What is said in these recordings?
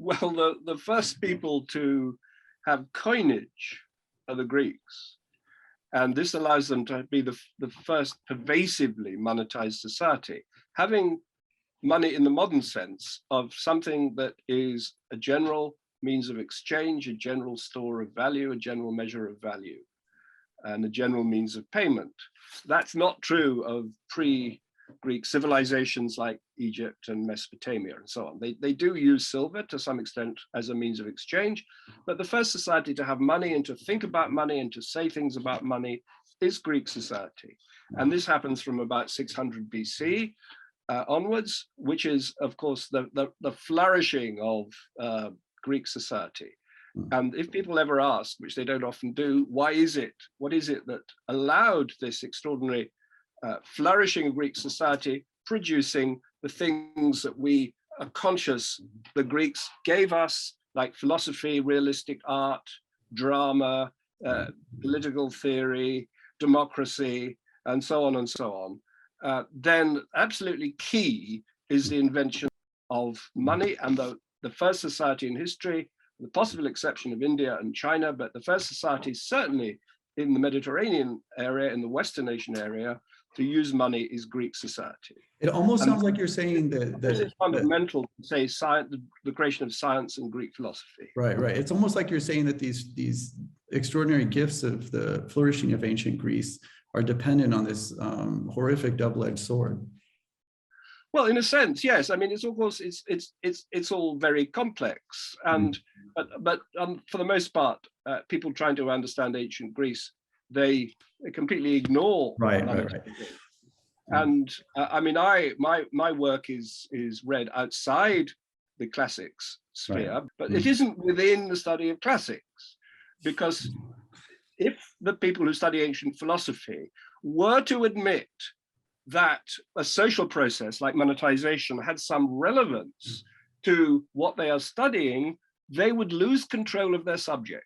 Well, the first people to have coinage are the Greeks. And this allows them to be the first pervasively monetized society. Having money in the modern sense of something that is a general means of exchange, a general store of value, a general measure of value, and a general means of payment. That's not true of pre-Greek civilizations like Egypt and Mesopotamia and so on. They do use silver to some extent as a means of exchange, but the first society to have money and to think about money and to say things about money is Greek society. And this happens from about 600 BC onwards, which is, of course, the flourishing of Greek society. And if people ever ask, which they don't often do, why is it, what is it that allowed this extraordinary flourishing of Greek society, producing the things that we are conscious the Greeks gave us, like philosophy, realistic art, drama, political theory, democracy, and so on and so on, then absolutely key is the invention of money. And the first society in history, the possible exception of India and China, but the first society certainly in the Mediterranean area, in the Western Asian area, to use money is Greek society. It almost sounds like you're saying that this is fundamental to say science, the creation of science and Greek philosophy. Right. It's almost like you're saying that these extraordinary gifts of the flourishing of ancient Greece are dependent on this horrific double-edged sword. Well, in a sense, yes. I mean, it's of course it's all very complex, and but for the most part, people trying to understand ancient Greece, they completely ignore right. And I mean, my work is read outside the classics sphere, but it isn't within the study of classics, because if the people who study ancient philosophy were to admit that a social process like monetization had some relevance to what they are studying, they would lose control of their subject.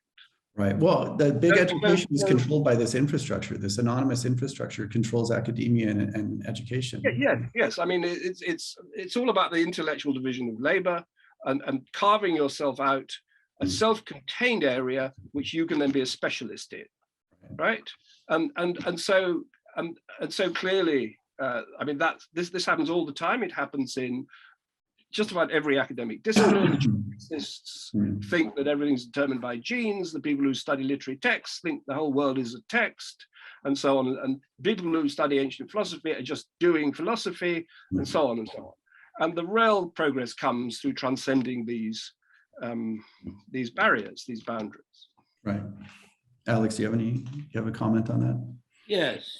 Right. Well, the big education is controlled by this infrastructure. This anonymous infrastructure controls academia and education. Yes. I mean, it's all about the intellectual division of labor and carving yourself out a self-contained area which you can then be a specialist in, right? And so clearly, I mean, this happens all the time. It happens in just about every academic discipline. Geneticists think that everything's determined by genes. The people who study literary texts think the whole world is a text, and so on. And people who study ancient philosophy are just doing philosophy, and so on and so on. And the real progress comes through transcending these barriers, these boundaries. Right. Alex, do you have a comment on that? Yes.